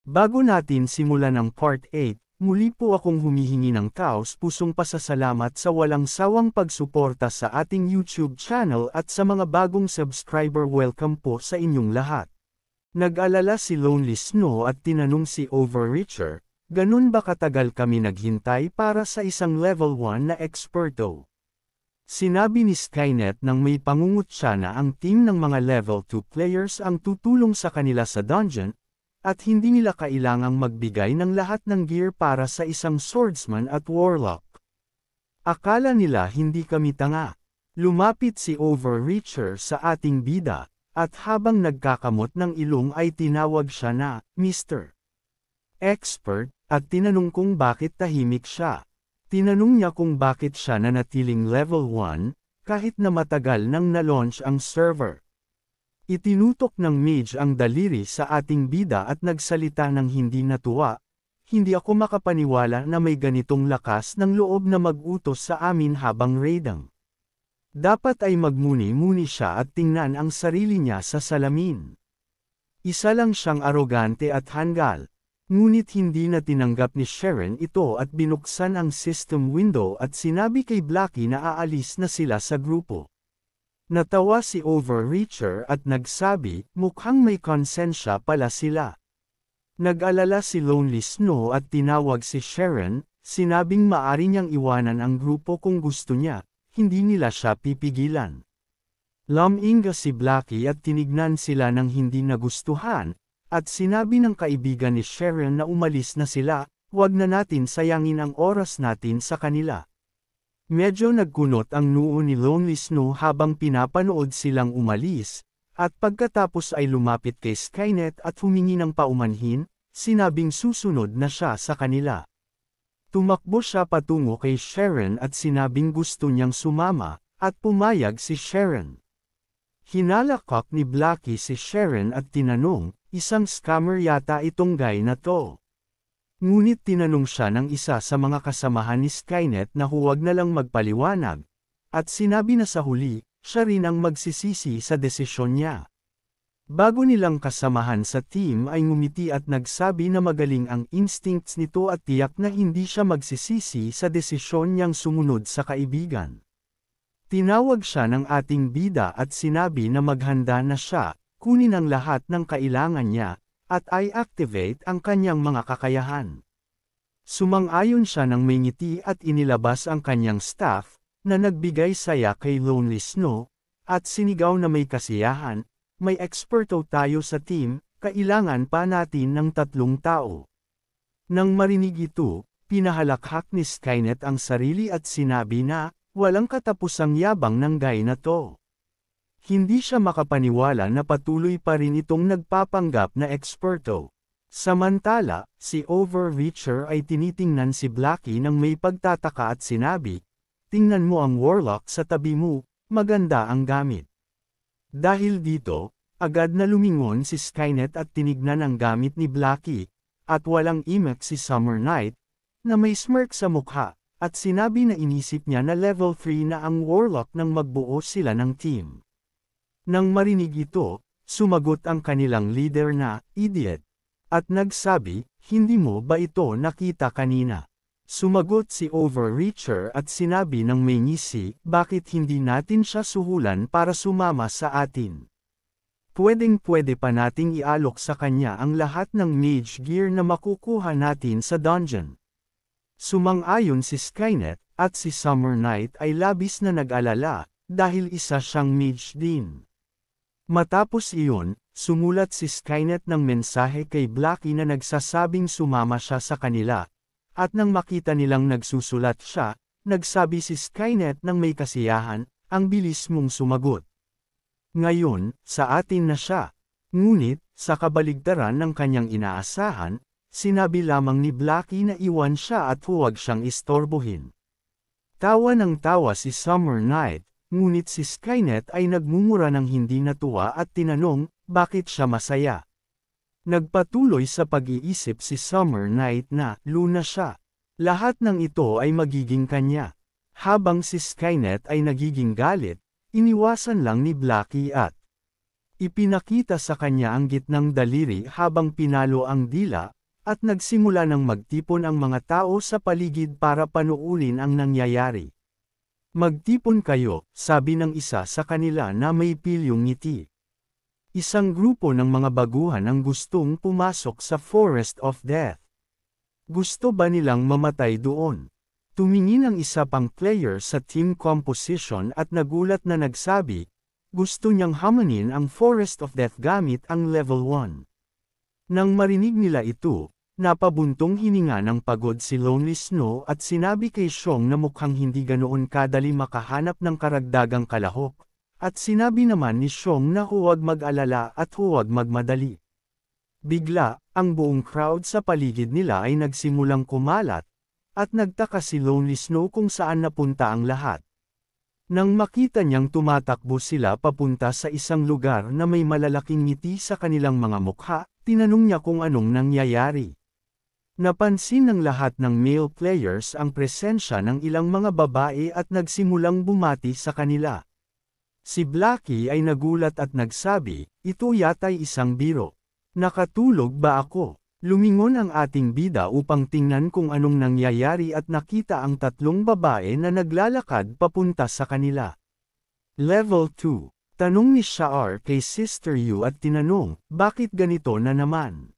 Bago natin simulan ang Part 8, muli po akong humihingi ng taos-pusong pasasalamat sa walang sawang pagsuporta sa ating YouTube channel at sa mga bagong subscriber. Welcome po sa inyong lahat. Nag-alala si Lonely Snow at tinanong si Overreacher, ganun ba katagal kami naghintay para sa isang level 1 na experto? Sinabi ni Skynet nang may pangungutya na ang team ng mga level 2 players ang tutulong sa kanila sa dungeon, at hindi nila kailangang magbigay ng lahat ng gear para sa isang swordsman at warlock. Akala nila hindi kami tanga. Lumapit si Overreacher sa ating bida, at habang nagkakamot ng ilong ay tinawag siya na Mr. Expert, at tinanong kung bakit tahimik siya. Tinanong niya kung bakit siya nanatiling level 1, kahit na matagal nang na-launch ang server. Itinutok ng mage ang daliri sa ating bida at nagsalita ng hindi natuwa. Hindi ako makapaniwala na may ganitong lakas ng loob na mag-utos sa amin habang raidang. Dapat ay magmuni-muni siya at tingnan ang sarili niya sa salamin. Isa lang siyang arogante at hanggal. Ngunit hindi na tinanggap ni Sharon ito at binuksan ang system window at sinabi kay Blackie na aalis na sila sa grupo. Natawa si Overreacher at nagsabi, mukhang may konsensya pala sila. Nag-alala si Lonely Snow at tinawag si Sharon, sinabing maari niyang iwanan ang grupo kung gusto niya, hindi nila siya pipigilan. Luminga si Blackie at tinignan sila ng hindi nagustuhan, at sinabi ng kaibigan ni Sharon na umalis na sila, wag na natin sayangin ang oras natin sa kanila. Medyo nagkunot ang noo ni Lonely Snow habang pinapanood silang umalis, at pagkatapos ay lumapit kay Skynet at humingi ng paumanhin, sinabing susunod na siya sa kanila. Tumakbo siya patungo kay Sharon at sinabing gusto niyang sumama, at pumayag si Sharon. Hinalakak ni Blackie si Sharon at tinanong, isang scammer yata itong guy na to. Ngunit tinanong siya ng isa sa mga kasamahan ni Skynet na huwag na lang magpaliwanag, at sinabi na sa huli, siya rin ang magsisisi sa desisyon niya. Bago nilang kasamahan sa team ay ngumiti at nagsabi na magaling ang instincts nito at tiyak na hindi siya magsisisi sa desisyon niyang sumunod sa kaibigan. Tinawag siya ng ating bida at sinabi na maghanda na siya, kunin ang lahat ng kailangan niya, at i-activate ang kanyang mga kakayahan. Sumang-ayon siya ng may ngiti at inilabas ang kanyang staff, na nagbigay saya kay Lonely Snow, at sinigaw na may kasiyahan, may eksperto tayo sa team, kailangan pa natin ng 3 tao. Nang marinig ito, pinahalakhak ni Skynet ang sarili at sinabi na, walang katapusang yabang ng guy na to. Hindi siya makapaniwala na patuloy pa rin itong nagpapanggap na eksperto. Samantala, si Overreacher ay tinitingnan si Blackie nang may pagtataka at sinabi, tingnan mo ang warlock sa tabi mo, maganda ang gamit. Dahil dito, agad na lumingon si Skynet at tinignan ang gamit ni Blackie, at walang imek si Summer Night, na may smirk sa mukha, at sinabi na inisip niya na level 3 na ang warlock nang magbuo sila ng team. Nang marinig ito, sumagot ang kanilang leader na, idiot. At nagsabi, hindi mo ba ito nakita kanina? Sumagot si Overreacher at sinabi ng may ngisi, bakit hindi natin siya suhulan para sumama sa atin? Pwedeng-pwede pa nating ialok sa kanya ang lahat ng mage gear na makukuha natin sa dungeon. Sumang-ayon si Skynet, at si Summer Night ay labis na nag-alala, dahil isa siyang mage din. Matapos iyon, sumulat si Skynet ng mensahe kay Blackie na nagsasabing sumama siya sa kanila, at nang makita nilang nagsusulat siya, nagsabi si Skynet ng may kasiyahan, ang bilis mong sumagot. Ngayon, sa atin na siya. Ngunit, sa kabaligtaran ng kanyang inaasahan, sinabi lamang ni Blackie na iwan siya at huwag siyang istorbohin. Tawa ng tawa si Summer Night. Ngunit si Skynet ay nagmumura ng hindi natuwa at tinanong, bakit siya masaya? Nagpatuloy sa pag-iisip si Summer Night na, Luna siya. Lahat ng ito ay magiging kanya. Habang si Skynet ay nagiging galit, iniwasan lang ni Blackie at Ipinakita sa kanya ang gitnang daliri habang pinalo ang dila, at nagsimula ng magtipon ang mga tao sa paligid para panuulin ang nangyayari. Magtipon kayo, sabi ng isa sa kanila na may pilyong ngiti. Isang grupo ng mga baguhan ang gustong pumasok sa Forest of Death. Gusto ba nilang mamatay doon? Tumingin ang isa pang player sa team composition at nagulat na nagsabi, gusto niyang hamanin ang Forest of Death gamit ang level 1. Nang marinig nila ito, napabuntong hininga ng pagod si Lonely Snow at sinabi kay Xiong na mukhang hindi ganoon kadali makahanap ng karagdagang kalahok, at sinabi naman ni Xiong na huwag mag-alala at huwag magmadali. Bigla, ang buong crowd sa paligid nila ay nagsimulang kumalat, at nagtaka si Lonely Snow kung saan napunta ang lahat. Nang makita niyang tumatakbo sila papunta sa isang lugar na may malalaking ngiti sa kanilang mga mukha, tinanong niya kung anong nangyayari. Napansin ng lahat ng male players ang presensya ng ilang mga babae at nagsimulang bumati sa kanila. Si Blackie ay nagulat at nagsabi, ito yata'y isang biro. Nakatulog ba ako? Lumingon ang ating bida upang tingnan kung anong nangyayari at nakita ang tatlong babae na naglalakad papunta sa kanila. Level 2. Tanong ni Xiao kay Sister Yu at tinanong, bakit ganito na naman?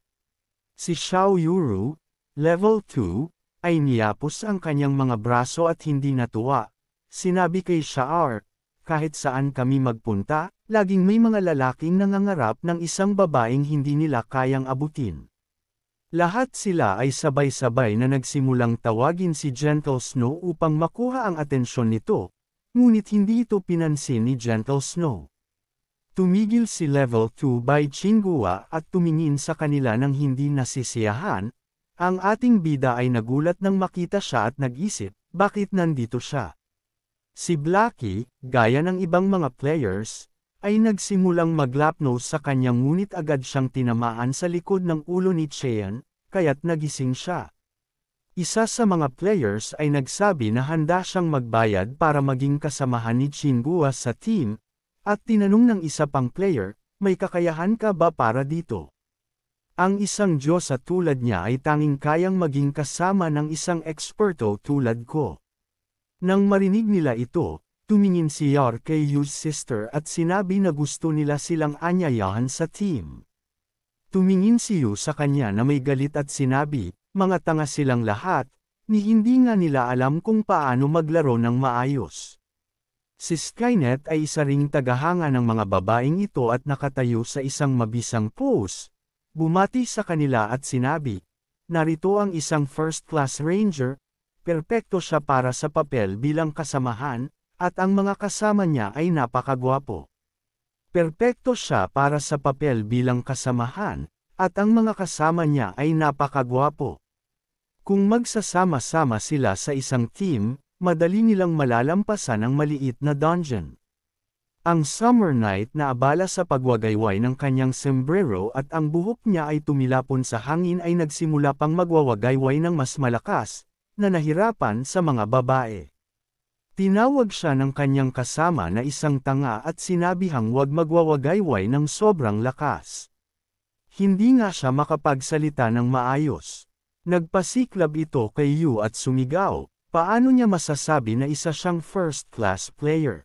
Si Xiao Yuru, Level 2, ay niyapos ang kanyang mga braso at hindi natuwa. Sinabi kay Xiao, kahit saan kami magpunta, laging may mga lalaking nangangarap ng isang babaeng hindi nila kayang abutin. Lahat sila ay sabay-sabay na nagsimulang tawagin si Gentle Snow upang makuha ang atensyon nito, ngunit hindi ito pinansin ni Gentle Snow. Tumigil si Level 2 by Chinghua at tumingin sa kanila ng hindi nasisiyahan. Ang ating bida ay nagulat nang makita siya at nag-isip, bakit nandito siya? Si Blackie, gaya ng ibang mga players, ay nagsimulang maglapnose sa kanya ngunit agad siyang tinamaan sa likod ng ulo ni Chien, kaya't nagising siya. Isa sa mga players ay nagsabi na handa siyang magbayad para maging kasamahan ni Chinghua sa team, at tinanong ng isa pang player, may kakayahan ka ba para dito? Ang isang diyosa tulad niya ay tanging kayang maging kasama ng isang eksperto tulad ko. Nang marinig nila ito, tumingin si Yar kay Yu's sister at sinabi na gusto nila silang anyayahan sa team. Tumingin si Yu sa kanya na may galit at sinabi, mga tanga silang lahat, ni hindi nga nila alam kung paano maglaro ng maayos. Si Skynet ay isa ring tagahanga ng mga babaeng ito at nakatayo sa isang mabisang pose. Bumati sa kanila at sinabi, narito ang isang first-class ranger, perpekto siya para sa papel bilang kasamahan, at ang mga kasama niya ay napakagwapo. Perpekto siya para sa papel bilang kasamahan, at ang mga kasama niya ay napakagwapo. Kung magsasama-sama sila sa isang team, madali nilang malalampasan ang maliit na dungeon. Ang Summer Knight na abala sa pagwagayway ng kanyang sombrero at ang buhok niya ay tumilapon sa hangin ay nagsimula pang magwawagayway ng mas malakas, na nahirapan sa mga babae. Tinawag siya ng kanyang kasama na isang tanga at sinabihang huwag magwawagayway ng sobrang lakas. Hindi nga siya makapagsalita ng maayos. Nagpasiklab ito kay Yu at sumigaw, paano niya masasabi na isa siyang first-class player?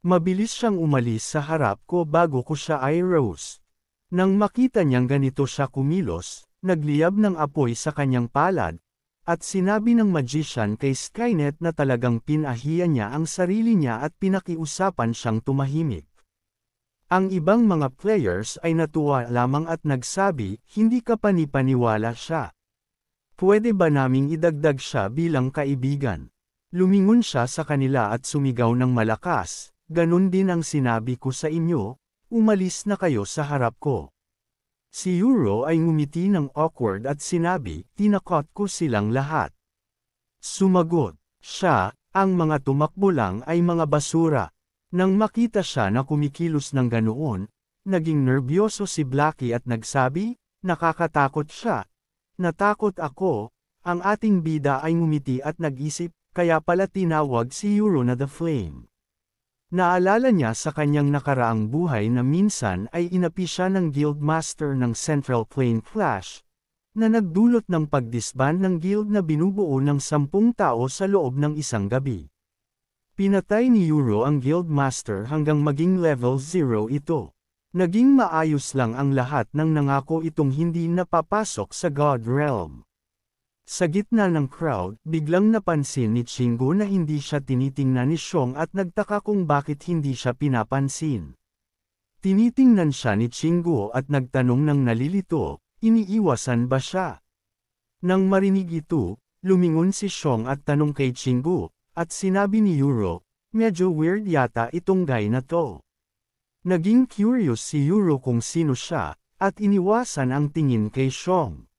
Mabilis siyang umalis sa harap ko bago ko siya i-roast. Nang makita niyang ganito siya kumilos, nagliyab ng apoy sa kanyang palad, at sinabi ng magician kay Skynet na talagang pinahiya niya ang sarili niya at pinakiusapan siyang tumahimik. Ang ibang mga players ay natuwa lamang at nagsabi, hindi ka panipaniwala siya. Pwede ba naming idagdag siya bilang kaibigan? Lumingon siya sa kanila at sumigaw ng malakas, ganun din ang sinabi ko sa inyo, umalis na kayo sa harap ko. Si Yuro ay ngumiti ng awkward at sinabi, tinakot ko silang lahat. Sumagot siya, ang mga tumakbo lang ay mga basura. Nang makita siya na kumikilos ng ganoon, naging nerbyoso si Blackie at nagsabi, nakakatakot siya. Natakot ako, ang ating bida ay ngumiti at nag-isip, kaya pala tinawag si Yuro na The Flame. Naalala niya sa kanyang nakaraang buhay na minsan ay inapi siya ng Guildmaster ng Central Plain Clash, na nagdulot ng pagdisband ng guild na binubuo ng 10 tao sa loob ng isang gabi. Pinatay ni Yuro ang Guildmaster hanggang maging level 0 ito. Naging maayos lang ang lahat nang nangako itong hindi napapasok sa God Realm. Sa gitna ng crowd, biglang napansin ni Chingu na hindi siya tinitingnan ni Xiong at nagtaka kung bakit hindi siya pinapansin. Tinitingnan siya ni Chingu at nagtanong ng nalilito, iniiwasan ba siya? Nang marinig ito, lumingon si Xiong at tanong kay Chingu, at sinabi ni Yuro, medyo weird yata itong guy na to. Naging curious si Yuro kung sino siya, at iniwasan ang tingin kay Xiong.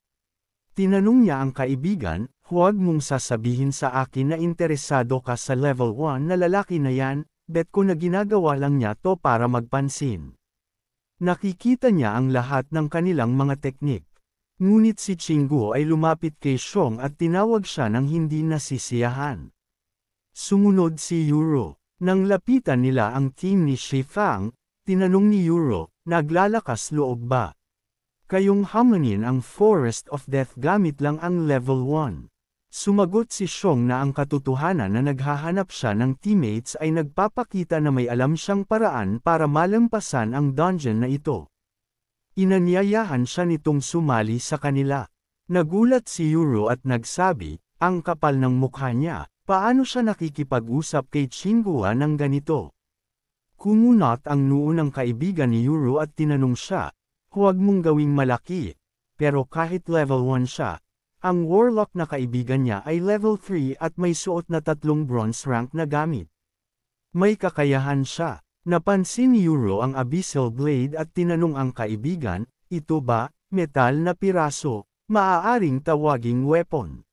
Tinanong niya ang kaibigan, huwag mong sasabihin sa akin na interesado ka sa level 1 na lalaki na yan, bet ko na ginagawa lang niya to para magpansin. Nakikita niya ang lahat ng kanilang mga teknik. Ngunit si Chingu ay lumapit kay Xiong at tinawag siya ng hindi nasisiyahan. Sumunod si Yuro. Nang lapitan nila ang team ni Shifang, tinanong ni Yuro, naglalakas loob ba? Kayong hamanin ang Forest of Death gamit lang ang level 1. Sumagot si Xiong na ang katotohanan na naghahanap siya ng teammates ay nagpapakita na may alam siyang paraan para malampasan ang dungeon na ito. Inanyayahan siya nitong sumali sa kanila. Nagulat si Yuro at nagsabi, ang kapal ng mukha niya, paano siya nakikipag-usap kay Chingu ng ganito? Kumunot ang noo ng kaibigan ni Yuro at tinanong siya, huwag mong gawing malaki. Pero kahit level 1 siya, ang warlock na kaibigan niya ay level 3 at may suot na 3 bronze rank na gamit. May kakayahan siya. Napansin ni Yuro ang Abyssal Blade at tinanong ang kaibigan, ito ba, metal na piraso, maaaring tawaging weapon?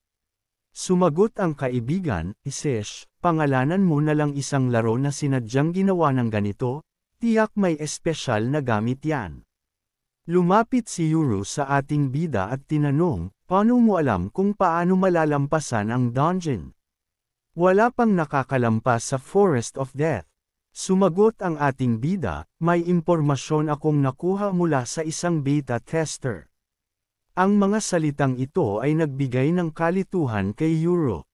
Sumagot ang kaibigan, Isesh, pangalanan mo na lang isang laro na sinadyang ginawa ng ganito, tiyak may espesyal na gamit yan. Lumapit si Yuro sa ating bida at tinanong, paano mo alam kung paano malalampasan ang dungeon? Wala pang nakakalampas sa Forest of Death. Sumagot ang ating bida, may impormasyon akong nakuha mula sa isang beta tester. Ang mga salitang ito ay nagbigay ng kalituhan kay Yuro.